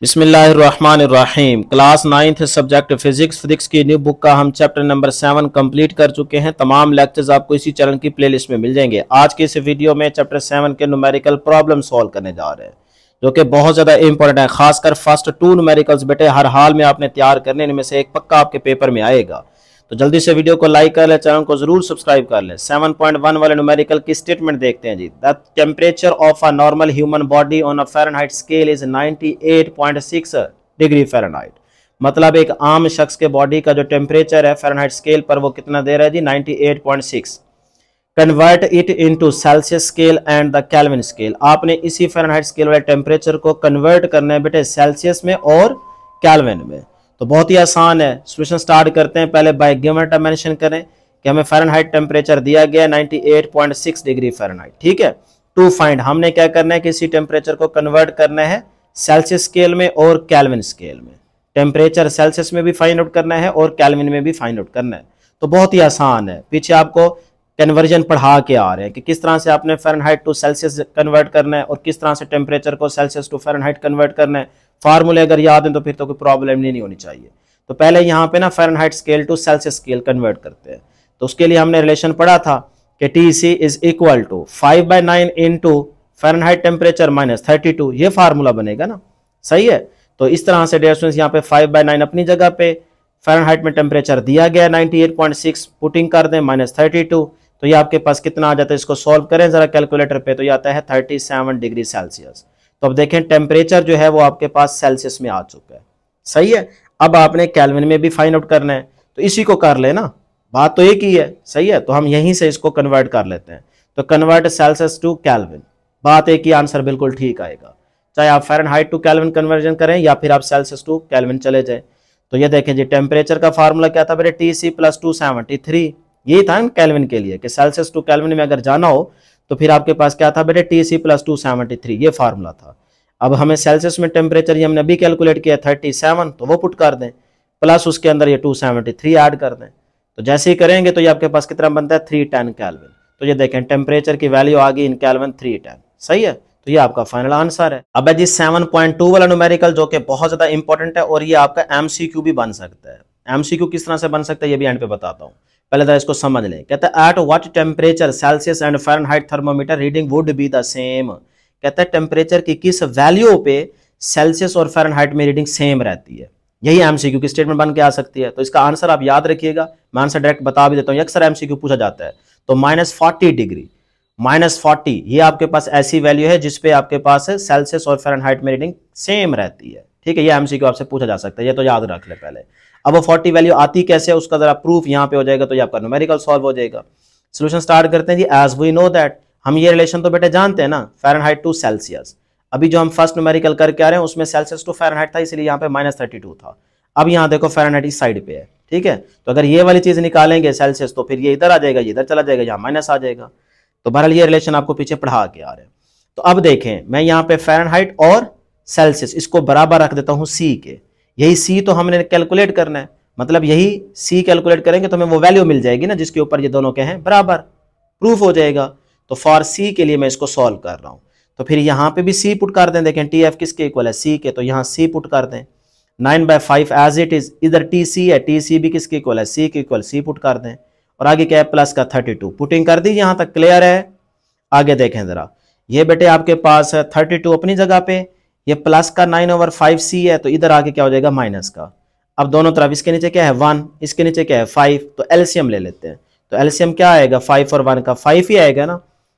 बिस्मिल्लाहिर्रहमानिर्रहीम। Class 9th subject physics की new book का हम चैप्टर नंबर 7 कंप्लीट कर चुके हैं। तमाम लेक्चर्स आपको इसी चैनल की प्लेलिस्ट में मिल जाएंगे। आज की इस वीडियो में चैप्टर 7 के न्यूमेरिकल प्रॉब्लम सॉल्व करने जा रहे हैं, जो कि बहुत ज़्यादा इंपॉर्टेंट है। खासकर फर्स्ट 2 न्यूमेरिकल्स बेटे हर हाल में आपने तैयार करने, इनमें से एक पक्का आपके पेपर में आएगा। तो जल्दी से वीडियो को लाइक कर ले, चैनल को जरूर सब्सक्राइब कर ले। 7.1 वाले न्यूमेरिकल की स्टेटमेंट देखते हैं जी। The temperature of a normal human body on a Fahrenheit scale is 98.6 degree Fahrenheit. मतलब एक आम शख्स के बॉडी का जो टेम्परेचर है फ़ारेनहाइट स्केल पर वो कितना दे रहा है जी, 98.6। Convert it into Celsius scale and the Kelvin scale. आपने इसी फ़ारेनहाइट स्केल वाले टेम्परेचर को कन्वर्ट करना है बेटे सेल्सियस में और केल्विन में। तो बहुत ही आसान है। सॉल्यूशन स्टार्ट करते हैं। पहले बाय गिवन मेंशन करें कि हमें फ़ारेनहाइट टेम्परेचर दिया गया 98.6 डिग्री फ़ारेनहाइट। ठीक है, टू फाइंड हमने क्या करना है कि इसी टेम्परेचर को कन्वर्ट करना है सेल्सियस स्केल में और केल्विन स्केल में। टेम्परेचर सेल्सियस में भी फाइंड आउट करना है और केल्विन में भी फाइंड आउट करना है। तो बहुत ही आसान है। पीछे आपको कन्वर्जन पढ़ा के आ रहे हैं कि किस तरह से आपने फ़ारेनहाइट टू सेल्सियस कन्वर्ट करना है और किस तरह से टेम्परेचर को सेल्सियस टू फ़ारेनहाइट कन्वर्ट करना है। फार्मूले अगर याद हैं तो फिर तो कोई प्रॉब्लम नहीं होनी चाहिए। तो पहले यहाँ पे ना Fahrenheit scale to Celsius scale convert करते हैं। तो उसके लिए हमने रिलेशन पढ़ा था कि TC is equal to 5/9 into Fahrenheit temperature minus 32। ये फार्मूला बनेगा ना, सही है। तो इस तरह से डियर स्टूडेंट्स यहाँ पे 5/9 अपनी जगह पे, फ़ारेनहाइट में टेम्परेचर दिया गया 98.6, पुटिंग कर दें माइनस 32। तो ये आपके पास कितना आ जाता है, इसको सॉल्व करें जरा कैलकुलेटर पे, तो ये आता है 37 डिग्री सेल्सियस। तो अब देखें टेम्परेचर जो है वो आपके पास सेल्सियस में आ चुका है, सही है। अब आपने केल्विन में भी फाइंड आउट करना है, तो इसी को कर लेना, बात तो एक ही है, सही है। तो हम यहीं से इसको कन्वर्ट कर लेते हैं। तो कन्वर्ट सेल्सियस टू केल्विन, बात एक ही, आंसर बिल्कुल ठीक आएगा। चाहे आप फ़ारेनहाइट टू केल्विन कन्वर्जन करें या फिर आप सेल्सियस टू केल्विन चले जाए। तो ये देखें जी, टेम्परेचर का फार्मूला क्या था बेटे, TC + 273। यही था केल्विन के लिए कि सेल्सियस टू केल्विन में अगर जाना हो तो फिर आपके पास क्या था बेटे, TC + 273, ये फार्मूला था। अब हमें सेल्सियस में टेम्परेचर ये हमने अभी कैलकुलेट किया 37, तो वो पुट कर दें, प्लस उसके अंदर ये 273 ऐड कर दें। तो जैसे ही करेंगे तो ये आपके पास कितना बनता है, 310 केल्विन। तो ये देखें टेम्परेचर की वैल्यू आ गई इन केल्विन 310, सही है। तो ये आपका फाइनल आंसर है। अब है जी 7.2 वाला न्यूमेरिकल, जो कि बहुत ज्यादा इंपॉर्टेंट है और ये आपका MCQ भी बन सकता है। MCQ किस तरह से बन सकता है ये भी एंड पे बताता हूँ, पहले तो इसको समझ लें। कहता है at what temperature Celsius and Fahrenheit thermometer reading would be the same. कहता है टेम्परेचर की किस वैल्यू पे सेल्सियस और फ़ारेनहाइट में रीडिंग सेम रहती है। यही MCQ की स्टेटमेंट बन के आ सकती है। तो इसका आंसर आप याद रखिएगा, मैं आंसर डायरेक्ट बता भी देता हूँ, अक्सर MCQ पूछा जाता है। तो -40 डिग्री, -40 ये आपके पास ऐसी वैल्यू है जिसपे आपके पास सेल्सियस और फ़ारेनहाइट में रीडिंग सेम रहती है। ठीक है, ये MCQ आपसे पूछा जा सकता है, ये तो याद रख ले पहले। अब वो 40 वैल्यू आती कैसे है उसका जरा प्रूफ यहाँ पे हो जाएगा, तो ये आपका न्यूमेरिकल सॉल्व हो जाएगा। सोल्यूशन स्टार्ट करते हैं जी। एज वी नो दैट, हम ये रिलेशन तो बेटे जानते हैं ना, फ़ारेनहाइट टू सेल्सियस। अभी जो हम फर्स्ट न्यूमेरिकल करके आ रहे हैं उसमें सेल्सियस टू फ़ारेनहाइट था, इसलिए यहाँ पे -32 था। अब यहाँ देखो फ़ारेनहाइट इस साइड पे है, ठीक है। तो अगर ये वाली चीज निकालेंगे सेल्सियस, तो फिर ये इधर आ जाएगा, ये इधर चला जाएगा, यहाँ माइनस आ जाएगा। तो बहरहाल ये रिलेशन आपको पीछे पढ़ा के आ रहे हैं। तो अब देखें, मैं यहाँ पे फ़ारेनहाइट और सेल्सियस इसको बराबर रख देता हूँ C के। यही C तो हमने कैलकुलेट करना है, मतलब यही C कैलकुलेट करेंगे तो हमें वो वैल्यू मिल जाएगी ना जिसके ऊपर ये दोनों के हैं बराबर, प्रूफ हो जाएगा। तो फॉर C के लिए मैं इसको सॉल्व कर रहा हूँ। तो फिर यहाँ पे भी C पुट कर दें। देखें TF किसके इक्वल है, C के, तो यहाँ C पुट कर दें। 9/5 एज इट इज, इधर TC है, TC भी किसके इक्वल है, C के इक्वल, C पुट कर दें। और आगे क्या है, प्लस का 32, पुटिंग कर दी, यहाँ तक क्लियर है। आगे देखें जरा, ये बेटे आपके पास 32 अपनी जगह पे, ये प्लस का 9/5C है, तो इधर आके क्या हो जाएगा, माइनस का। अब दोनों तरफ इसके नीचे क्या है 1, इसके नीचे क्या है 5, तो एलसीएम ले लेते हैं। तो एलसीएम क्या आएगा, 5 और 1 का 5 ही आएगा ना।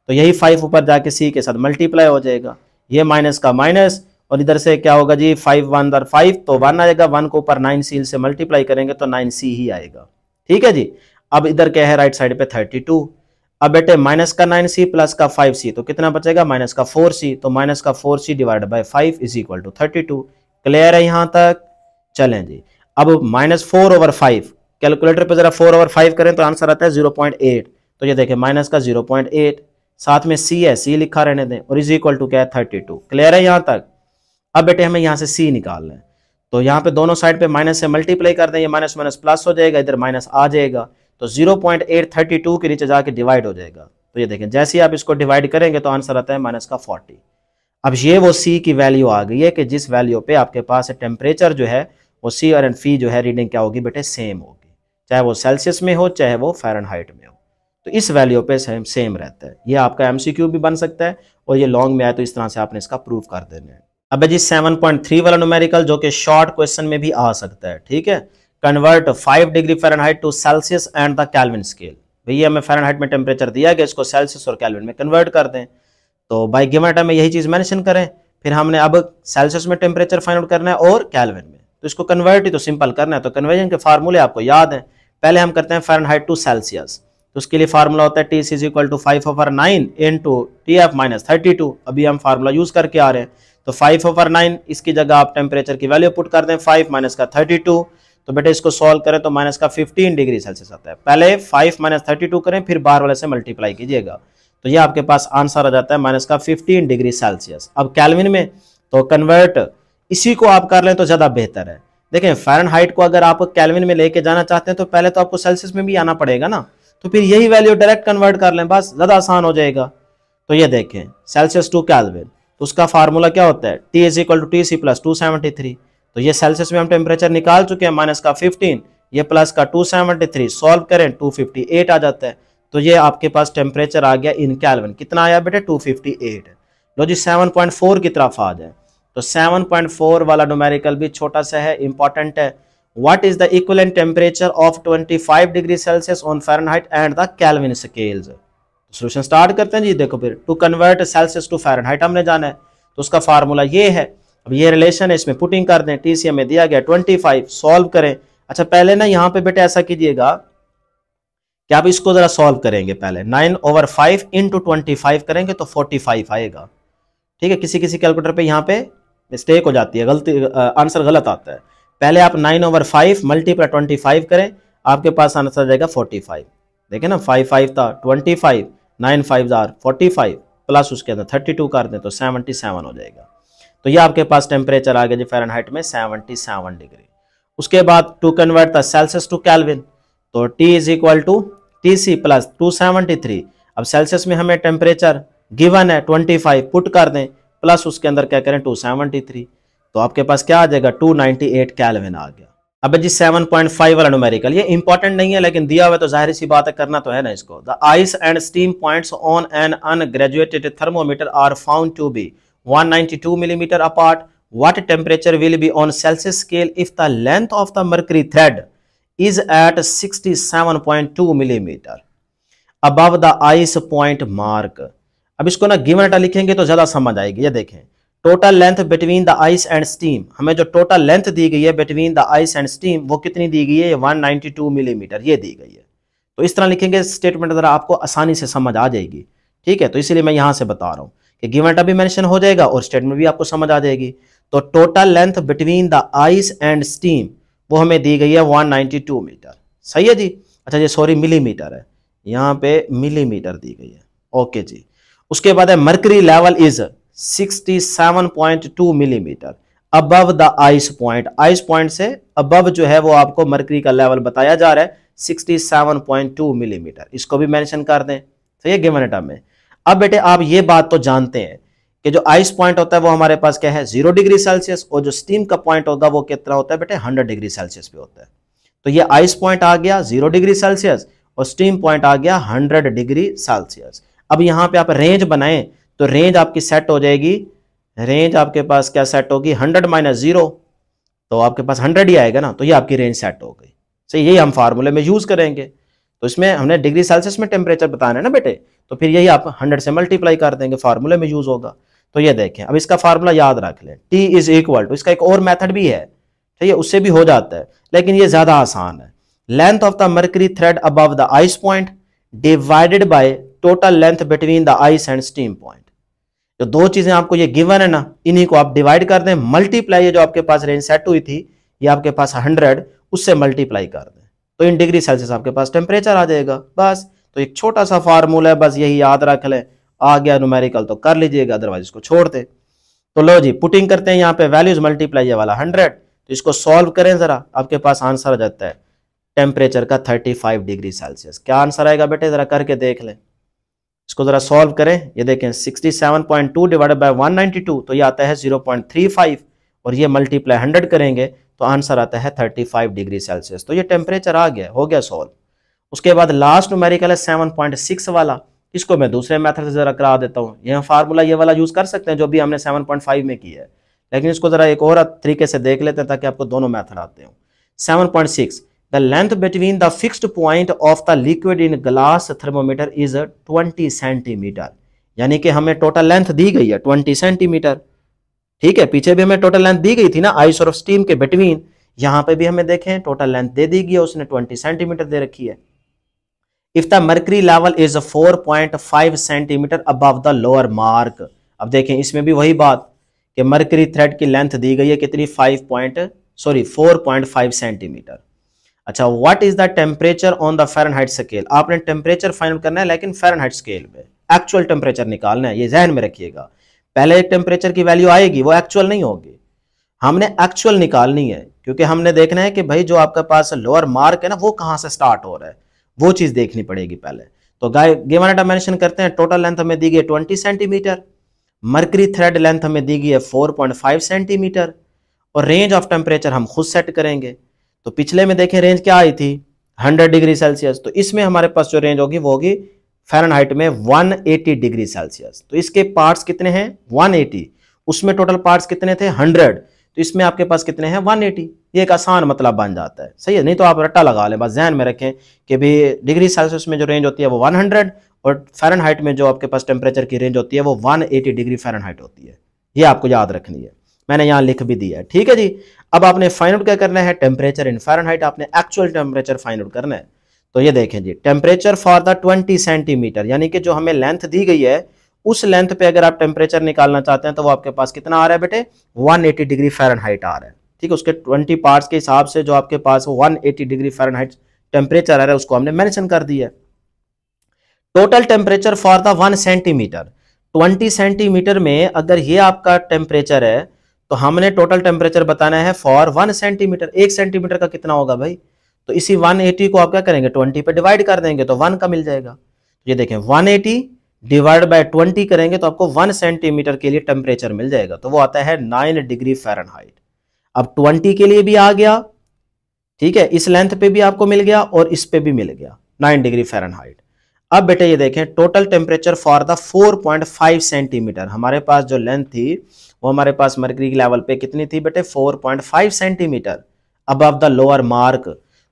तो यही 5 ऊपर जाके C के साथ मल्टीप्लाई हो जाएगा, ये माइनस का माइनस, और इधर से क्या होगा जी 5 1 5, तो 1 आएगा, 1 को ऊपर 9C से मल्टीप्लाई करेंगे तो 9C ही आएगा। ठीक है जी। अब इधर क्या है, राइट साइड पे 32। अब बेटे माइनस का 9C प्लस का 5C, तो कितना बचेगा, माइनस का 4C। तो माइनस का 4C divide by 5 is equal to 32। Clear है यहाँ तक, चलें जी। अब -4/5, कैलकुलेटर पे जरा 4/5 करें तो आंसर आता है 0.8। तो ये देखें माइनस का 0.8, साथ में C है, C लिखा रहने दें, और इज इक्वल टू क्या है 32। क्लियर है यहाँ तक। अब बेटे हमें यहाँ से C निकालना है, तो यहाँ पे दोनों साइड पे माइनस से मल्टीप्लाई कर दें, ये माइनस माइनस प्लस हो जाएगा, इधर माइनस आ जाएगा, तो 0.832 के नीचे जाके डिवाइड हो जाएगा। तो ये देखें जैसे ही आप इसको डिवाइड करेंगे तो आंसर आता है -40। अब ये वो सी की वैल्यू आ गई है कि जिस वैल्यू पे आपके पास टेम्परेचर जो है वो सी और फी जो है रीडिंग क्या होगी बेटे, सेम होगी, चाहे वो सेल्सियस में हो चाहे वो फ़ारेनहाइट में हो, तो इस वैल्यू पे सेम रहता है। ये आपका एमसीक्यू भी बन सकता है और ये लॉन्ग में आए तो इस तरह से आपने इसका प्रूव कर देना है। अब जी 7.3 वाला न्यूमेरिकल जो कि शॉर्ट क्वेश्चन में भी आ सकता है, ठीक है। Convert 5 degree Fahrenheit to Celsius and the Kelvin scale. भैया हमें फ़ारेनहाइट में टेम्परेचर दिया गया, इसको सेल्सियस और केल्विन में कन्वर्ट कर दें, तो बाय गिवन टाइम में यही चीज़ मेंशन करें। फिर हमने अब सेल्सियस में टेम्परेचर फाइंड आउट करना है और केल्विन में, तो इसको कन्वर्ट ही तो सिंपल करना है। तो कन्वर्जन के फार्मूले आपको याद हैं, पहले हम करते हैं फ़ारेनहाइट टू सेल्सियस, तो उसके लिए फार्मूला होता है T is equal to 5/9 into TF-32। अभी हम फार्मूला यूज करके आ रहे हैं, तो 5/9 इसकी जगह आप टेम्परेचर की वैल्यू पुट कर दें, 5 माइनस का 32, तो बेटे इसको सॉल्व करें तो माइनस का 15 डिग्री सेल्सियस आता है। पहले 5 माइनस 32 करें, फिर बाहर वाले से मल्टीप्लाई कीजिएगा, तो ये आपके पास आंसर आ जाता है माइनस का 15 डिग्री सेल्सियस। अब केल्विन में तो कन्वर्ट इसी को आप कर लें तो ज़्यादा बेहतर है। देखें फ़ारेनहाइट को अगर आप केल्विन में लेके जाना चाहते हैं तो पहले तो आपको सेल्सियस में भी आना पड़ेगा ना, तो फिर यही वैल्यू डायरेक्ट कन्वर्ट कर लें, बस ज़्यादा आसान हो जाएगा। तो ये देखें सेल्सियस टू केल्विन, तो उसका फार्मूला क्या होता है, T is equal to TC plus 273। तो ये सेल्सियस में हम टेम्परेचर निकाल चुके हैं, माइनस का 15, ये प्लस का 273, सॉल्व करें 258 आ जाता है। तो ये आपके पास टेम्परेचर आ गया इन केल्विन, कितना आया बेटे 258। लो जी 7.4 की तरफ आ जाए, तो 7.4 वाला न्यूमेरिकल भी छोटा सा है, इंपॉर्टेंट है। What is the equivalent temperature of 25 degree Celsius on Fahrenheit and the Kelvin scales. Solution start करते हैं जी। देखो फिर to convert Celsius to Fahrenheit हमने जाना है, तो उसका फार्मूला ये है। अब ये रिलेशन है, इसमें पुटिंग कर दें, TC में दिया गया 25, सॉल्व करें। अच्छा पहले ना यहाँ पे बेटे ऐसा कीजिएगा कि आप इसको जरा सॉल्व करेंगे, पहले 9/5 इंटू 25 करेंगे तो 45 आएगा, ठीक है। किसी किसी कैलकुलेटर पे यहाँ पे मिस्टेक हो जाती है, गलती आंसर गलत आता है। पहले आप 9/5 मल्टीप्लाई 25 करें, आपके पास आंसर आ जाएगा 45। देखें ना 5 था 25, 9 5 45 प्लस उसके अंदर 32 कर दें तो 77 हो जाएगा। तो ये आपके पास टेम्परेचर आ गया जी फ़ारेनहाइट में 77 डिग्री। उसके बाद to convert the Celsius to Kelvin, तो T is equal to TC plus 273। अब सेल्सियस में हमें टेम्परेचर गिवन है 25, पुट कर दें, प्लस उसके अंदर क्या करें 273, तो आपके पास क्या आ जाएगा 298 केल्विन आ गया। अब जी 7.5 वाला न्यूमेरिकल, ये इंपॉर्टेंट नहीं है लेकिन दिया हुआ तो जाहिर सी बात है करना तो है ना इसको। The ice and steam points on an ungraduated thermometer are found to be 192 millimetre apart. What temperature will be on Celsius scale if the length of the mercury thread is at 67.2 millimetre above the ice point mark. अब इसको ना given data लिखेंगे तो ज्यादा समझ आएगी। ये देखें total length between the ice and steam, हमें जो टोटल लेंथ दी गई है between the ice and steam वो कितनी दी गई है, 192 मिलीमीटर ये दी गई है। तो इस तरह लिखेंगे स्टेटमेंट जरा आपको आसानी से समझ आ जाएगी, ठीक है। तो इसीलिए मैं यहां से बता रहा हूं कि गिवन डाटा भी मेंशन हो जाएगा और स्टेटमेंट भी आपको समझ आ जाएगी। तो total length between the ice and steam वो हमें दी गई है 192 मीटर, सही है जी। अच्छा ये सॉरी मिलीमीटर है, यहाँ पे मिलीमीटर दी गई है, ओके जी। उसके बाद है mercury level is 67.2 millimetre above the ice point. Ice point से अबव जो है वो आपको मर्करी का लेवल बताया जा रहा है 67.2 मिलीमीटर, इसको भी मेंशन कर दें, तो ये गिवन डाटा में। अब बेटे आप ये बात तो जानते हैं कि जो आइस पॉइंट होता है वो हमारे पास क्या है 0 डिग्री सेल्सियस, और जो स्टीम का पॉइंट होता है वो कितना होता है बेटे 100 डिग्री सेल्सियस पे होता है। तो ये आइस पॉइंट आ गया 0 डिग्री सेल्सियस और स्टीम पॉइंट आ गया 100 डिग्री सेल्सियस। अब यहाँ पे आप रेंज बनाएं तो रेंज आपकी सेट हो जाएगी, रेंज आपके पास क्या सेट होगी 100 माइनस 0, तो आपके पास 100 ही आएगा ना, तो ये आपकी रेंज सेट हो गई। सही, यही हम फार्मूले में यूज करेंगे। तो इसमें हमने डिग्री सेल्सियस में टेम्परेचर बताना है ना बेटे, तो फिर यही आप 100 से मल्टीप्लाई कर देंगे, फार्मूले में यूज होगा। तो ये देखें अब इसका फार्मूला याद रख लें, T इज इक्वल टू, इसका एक और मेथड भी है, ठीक है, उससे भी हो जाता है लेकिन ये ज्यादा आसान है। Length of the mercury thread above the ice point divided by total length between the ice and steam point. जो दो चीजें आपको ये गिवन है ना, इन्हीं को आप डिवाइड कर दें, मल्टीप्लाई जो आपके पास रेंज सेट हुई थी ये आपके पास 100, उससे मल्टीप्लाई कर दें तो इन डिग्री सेल्सियस आपके पास टेम्परेचर आ जाएगा। बस तो एक छोटा सा फार्मूला है, बस यही याद रख लें, आ गया न्यूमेरिकल तो कर लीजिएगा, अदरवाइज इसको छोड़ दे। तो लो जी पुटिंग करते हैं यहाँ पे वैल्यूज मल्टीप्लाई वाला 100, तो इसको सॉल्व करें जरा, आपके पास आंसर आ जाता है टेम्परेचर का 35 डिग्री सेल्सियस। क्या आंसर आएगा बेटे जरा करके देख लें, इसको जरा सॉल्व करें, ये देखें 67.2 डिवाइडेड बाय 192 तो ये आता है 0.35 और ये मल्टीप्लाई 100 करेंगे तो आंसर आता है 35 डिग्री सेल्सियस। तो ये टेम्परेचर आ गया, हो गया सॉल्व। उसके बाद लास्ट न्यूमेरिकल है 7.6 वाला, इसको मैं दूसरे मेथड से जरा करा देता हूँ। यह फार्मूला ये वाला यूज कर सकते हैं जो भी हमने 7.5 में किया है, लेकिन इसको जरा एक और तरीके से देख लेते हैं ताकि आपको दोनों मेथड आते हो। 7.6 the length between the fixed point of the liquid in glass thermometer is 20 centimetre, यानी कि हमें टोटल लेंथ दी गई है 20 सेंटीमीटर। ठीक है, पीछे भी हमें टोटल लेंथ दी गई थी ना आइस और स्टीम के बिटवीन, यहां पे भी हमें देखें टोटल लेंथ दे दी गई है, उसने 20 सेंटीमीटर दे रखी है। If the mercury level is 4.5 centimetre above the lower mark, अब देखें इसमें भी वही बात कि मर्करी थ्रेड की लेंथ दी गई है कितनी 4.5 सेंटीमीटर। अच्छा, what is the temperature on the Fahrenheit scale, आपने टेम्परेचर फाइंड करना है लेकिन फ़ारेनहाइट स्केल पे एक्चुअल टेम्परेचर निकालना है, ये ध्यान में रखिएगा। पहले एक टेम्परेचर की वैल्यू आएगी वो एक्चुअल नहीं होगी, हमने एक्चुअल निकालनी है, क्योंकि हमने देखना है कि भाई जो आपके पास लोअर मार्क है ना वो कहां से स्टार्ट हो रहा है, वो चीज देखनी पड़ेगी पहले। तो गिवन डायमेंशन करते हैं, टोटल लेंथ हमें दी गई 20 सेंटीमीटर, मर्करी थ्रेड लेंथ हमें दी गई है 4.5 सेंटीमीटर और रेंज ऑफ टेम्परेचर हम खुद सेट करेंगे। तो पिछले में देखें रेंज क्या आई थी 100 डिग्री सेल्सियस, तो इसमें हमारे पास जो रेंज होगी वो होगी फ़ारेनहाइट में 180 डिग्री सेल्सियस। तो इसके पार्ट्स कितने हैं 180, उसमें टोटल पार्ट्स कितने थे 100, तो इसमें आपके पास कितने हैं 180। ये एक आसान मतलब बन जाता है, सही है। नहीं तो आप रट्टा लगा लें, बस ध्यान में रखें कि भी डिग्री सेल्सियस में जो रेंज होती है वो 100 और फ़ारेनहाइट में जो आपके पास टेम्परेचर की रेंज होती है वो 180 डिग्री फ़ारेनहाइट होती है। ये आपको याद रखनी है, मैंने यहाँ लिख भी दिया है। ठीक है जी, अब आपने फाइंड आउट क्या करना है टेम्परेचर इन फ़ारेनहाइट, आपने एक्चुअल टेम्परेचर फाइंड आउट करना है। तो ये देखें जी, टेम्परेचर फॉर द 20 सेंटीमीटर, यानी कि जो हमें लेंथ दी गई है उस लेंथ पे अगर आप टेम्परेचर निकालना चाहते हैं तो वो आपके पास कितना आ रहा है बेटे 180 डिग्री फ़ारेनहाइट आ रहा है। ठीक है, उसके 20 पार्ट्स के हिसाब से जो आपके पास 180 डिग्री फ़ारेनहाइट टेम्परेचर आ रहा है उसको हमने मेंशन कर दिया। Total temperature for the 1 centimetre, 20 centimetre में अगर ये आपका टेम्परेचर है तो हमने टोटल टेम्परेचर बताना है फॉर 1 सेंटीमीटर। 1 सेंटीमीटर का कितना होगा भाई, तो इसी 180 को आप क्या करेंगे 20 पे डिवाइड कर देंगे तो 1 का मिल जाएगा। ये देखें 180 डिवाइड बाय 20 करेंगे तो आपको 1 सेंटीमीटर के लिए टेम्परेचर मिल जाएगा, तो वो आता है 9 डिग्री फ़ारेनहाइट। अब 20 के लिए भी आ गया, ठीक है, इस लेंथ पे भी आपको मिल गया और इस पे भी मिल गया 9 डिग्री फ़ारेनहाइट। अब बेटे ये देखें total temperature for the 4.5 centimetre, हमारे पास जो लेंथ थी वो हमारे पास मर्करी की लेवल पे कितनी थी बेटे 4.5 centimetre above the lower mark.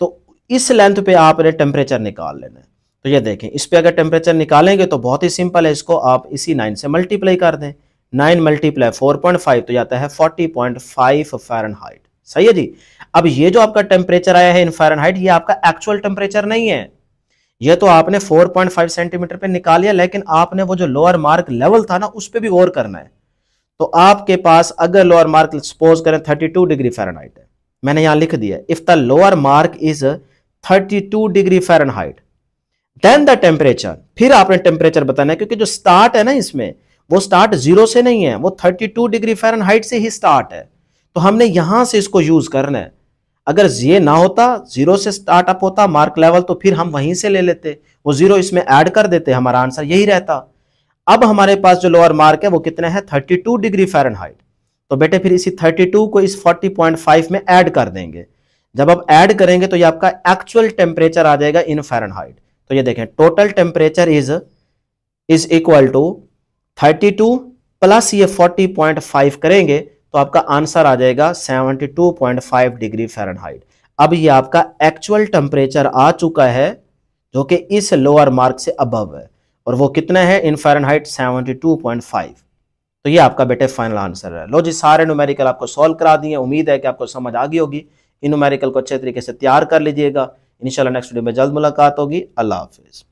तो इस लेंथ पे आपने टेम्परेचर निकाल लेना है। तो ये देखें इस पे अगर टेम्परेचर निकालेंगे तो बहुत ही सिंपल है, इसको आप इसी 9 से मल्टीप्लाई कर दें, 9 मल्टीप्लाई 4.5 तो जाता है 40.5 फ़ारेनहाइट। सही है जी। अब ये जो आपका टेम्परेचर आया है इन फ़ारेनहाइट ये आपका एक्चुअल टेम्परेचर नहीं है, ये तो आपने 4.5 सेंटीमीटर पे निकाल लिया, लेकिन आपने वो जो लोअर मार्क लेवल था ना उस पे भी गौर करना है। तो आपके पास अगर लोअर मार्क सपोज करें 32 डिग्री फ़ारेनहाइट है, मैंने यहां लिख दिया if the lower mark is 32 degree Fahrenheit then the temperature, फिर आपने टेम्परेचर बताना है, क्योंकि जो स्टार्ट है ना इसमें वो स्टार्ट 0 से नहीं है, वो 32 डिग्री फ़ारेनहाइट से ही स्टार्ट है, तो हमने यहां से इसको यूज करना है। अगर ये ना होता 0 से स्टार्टअप होता मार्क लेवल तो फिर हम वहीं से ले लेते, वो 0 इसमें ऐड कर देते, हमारा आंसर यही रहता। अब हमारे पास जो लोअर मार्क है वो कितना है 32 डिग्री फ़ारेनहाइट, तो बेटे फिर इसी 32 को इस 40.5 में ऐड कर देंगे। जब आप ऐड करेंगे तो ये आपका एक्चुअल टेम्परेचर आ जाएगा इन फ़ारेनहाइट। तो ये देखें total temperature is equal to 32 plus ये 40.5 करेंगे तो आपका आंसर आ जाएगा 72.5 डिग्री फ़ारेनहाइट। अब ये आपका एक्चुअल टेम्परेचर आ चुका है जो कि इस लोअर मार्क से अबव है, और वो कितना है इन फ़ारेनहाइट 72.5। तो ये आपका बेटे फाइनल आंसर है। लो जी, सारे न्यूमेरिकल आपको सॉल्व करा दिए, उम्मीद है कि आपको समझ आ गई होगी। इन न्यूमेरिकल को अच्छे तरीके से तैयार कर लीजिएगा। इंशाल्लाह नेक्स्ट वीडियो में जल्द मुलाकात होगी। अल्लाह हाफिज़।